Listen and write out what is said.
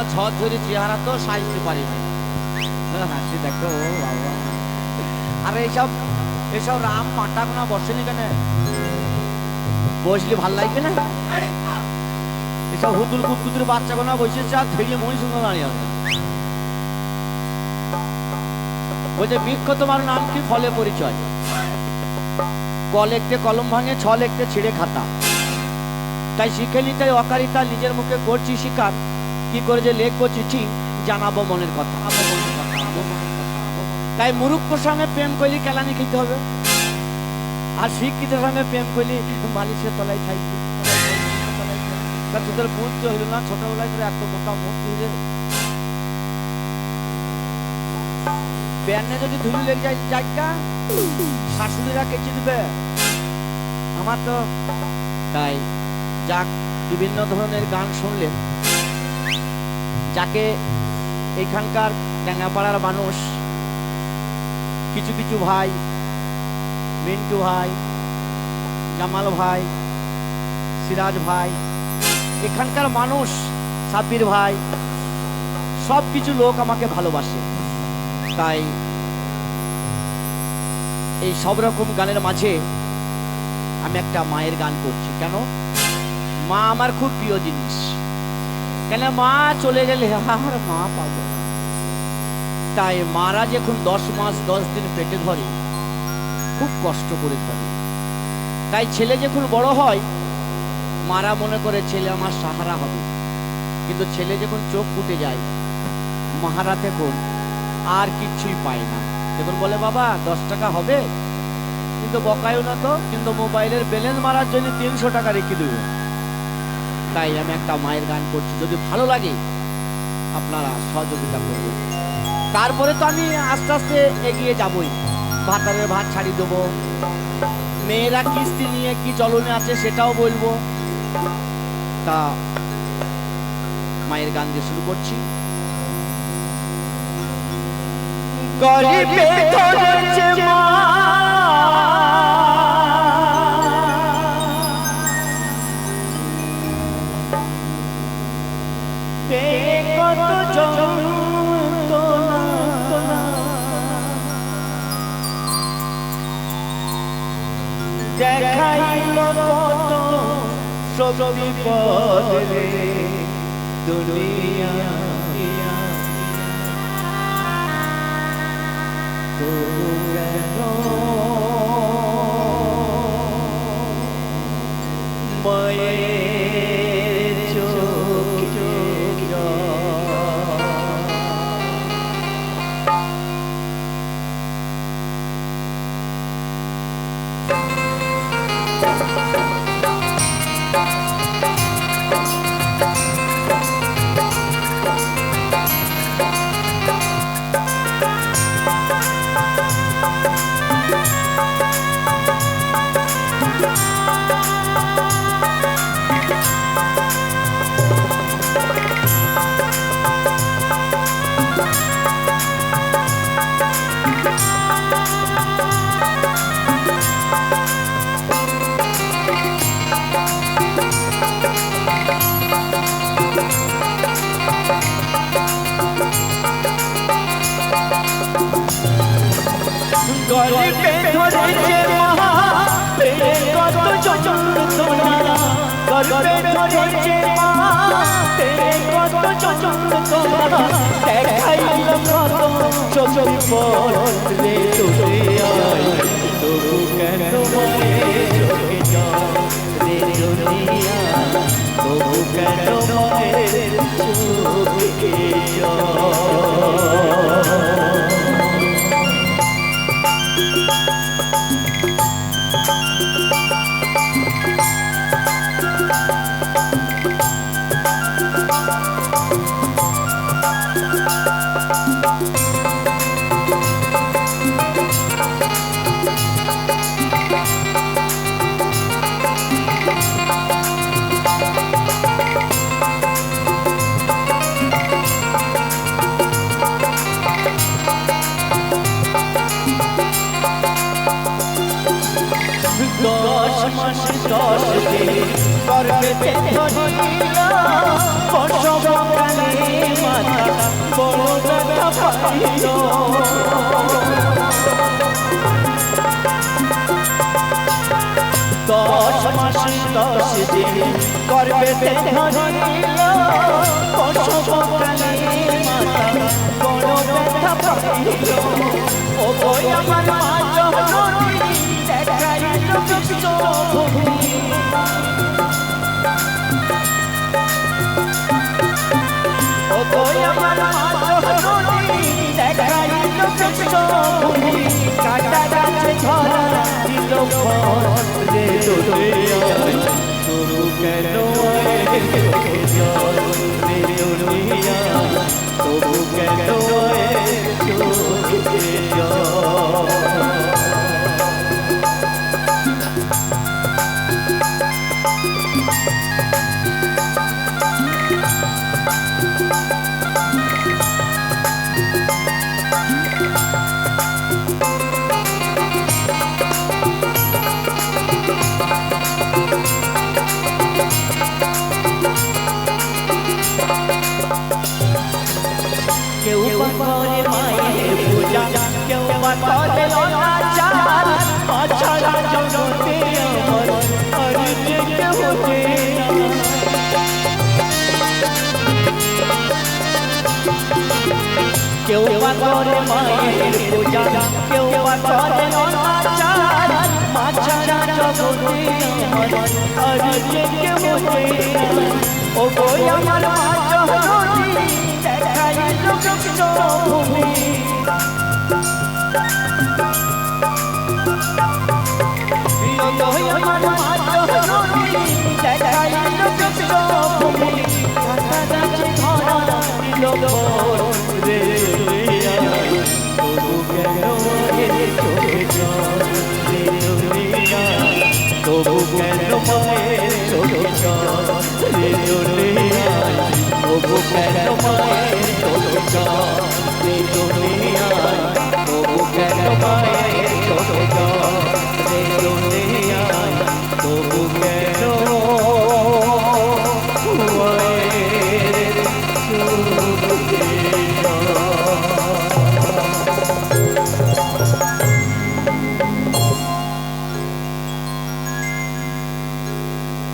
আমার ঝরঝরি চেহারা তো সাজতে পারিনি। হাসি দেখো বাবা। আরে এইসব এসব রাম মাটা কোনা বসেনি কেন? বসলে ভাল লাগবে না? এসব হুতুল কুতকুতুর বাচ্চা কোনা বসেছে আর ধেড়িয়ে মহিষ দাঁড়িয়ে আছে। বলছে বৃক্ষ তোমার নাম কি? ফলে পরিচয়। ক লিখতে কলম ভাঙে, ছ লিখতে ছিঁড়ে খাতা। তাই শিখে নিতে অকারিতা নিজের মুখে করছি স্বীকার। কি করে যে লিখবো চিঠি জানাবো মনের কথা। তাই মুরুক্কর সঙ্গে প্রেম করলে কেলানি খেতে হবে, আর শিক্ষিতের সঙ্গে প্রেম করলে বালিশের তলায় থাকবে। তোদের বুঝতে হইল না ছোটবেলায় তোর এত মোটা মূর্তি যে প্যানে যদি ধুলি লেগে যায় জায়গা শাশুড়িরা কেচে দিবে আমার তো। তাই যাক, বিভিন্ন ধরনের গান শুনলেন। যাকে এখানকার ট্যাঙ্গাপাড়ার মানুষ কিছু কিছু ভাই, মিন্টু ভাই, জামাল ভাই, সিরাজ ভাই, এখানকার মানুষ সাব্বির ভাই, সব কিছু লোক আমাকে ভালোবাসে। তাই এই সব রকম গানের মাঝে আমি একটা মায়ের গান করছি। কেন? মা আমার খুব প্রিয় জিনিস। কেন? মা চলে গেলে আর মা পাবো না। তাই মারা যখন 10 মাস 10 দিন পেটে ধরে খুব কষ্ট করে ধরে। তাই ছেলে যখন বড় হয় মারা মনে করে ছেলে আমার সাহারা হবে, কিন্তু ছেলে যখন চোখ ফুটে যায় মাহারা তখন আর কিচ্ছুই পায় না। যখন বলে বাবা 10 টাকা হবে, কিন্তু বকায়ও না তো, কিন্তু মোবাইলের ব্যালেন্স মারার জন্য 300 টাকা রেখে দেবে। তাই আমি একটা মায়ের গান করছি, যদি ভালো লাগে আপনারা সহযোগিতা করবেন। তারপরে তো আমি আস্তে আস্তে এগিয়ে যাবই। ভাতারের ভাত ছাড়ি দেবো, মেয়েরা কিস্তি নিয়ে কি চলনে আছে সেটাও বলবো। তা মায়ের গান দিয়ে শুরু করছি। গরিবে ধরেছে মা, কত যন্ত্রণা, দেখাইল কত সব বিপদে দুনিয়া। মায়ের চোখে গরিবে ধরেছে মা, কত যন্ত্রণা। গরিবে ধরেছে মা, কত যন্ত্রণা, দেখাইল কত সব বিপদ রে দুনিয়ায়। তবু কেন মায়ের চোখে জল রে দুনিয়া, তবু কেন মায়ের চোখে জল। মাস 10 দিন গর্ভেতে ধরিয়া প্রসব কালে বড় ব্যথা পাইল। 10 মাস 10 দিন গর্ভেতে ধরিল, প্রসবকালে মাতা বড় ব্যথা পাইল। ও গো আমার মা জননী দেখাইল বিশ্বভূমি। ও গো আমার মা জননী দেখাইল বিশ্বভূমি। কাটা গাছে ধরা দিল ফল রে দুনিয়ায়, তবু কেন চোখে জল রে দুনিয়ায়, তবু কেন চোখে জল। কেউ করে মায়ের পূজা, কেউ করে অনাচার, অছাড়া জগতে আমার আর যে কেউ না। কেউ করে মায়ের পূজা, কেউ করে অনাচার, অছাড়া জগতে আমার আর যে কেউ না। ও গো আমার মা জননী দেখাইল বিশ্বভূমি। ও গো আমার মা জননী দেখাইল বিশ্বভূমি। কাটা গাছে ধরা দিল ফল রে দুনিয়ায়, তবু কেন চোখে জল রে দুনিয়ায়, তবু কেন মায়ের চোখে জল রে দুনিয়ায়, তবু কেন মায়ের চোখে জল রে দুনিয়ায়, তবু কেন মায়ের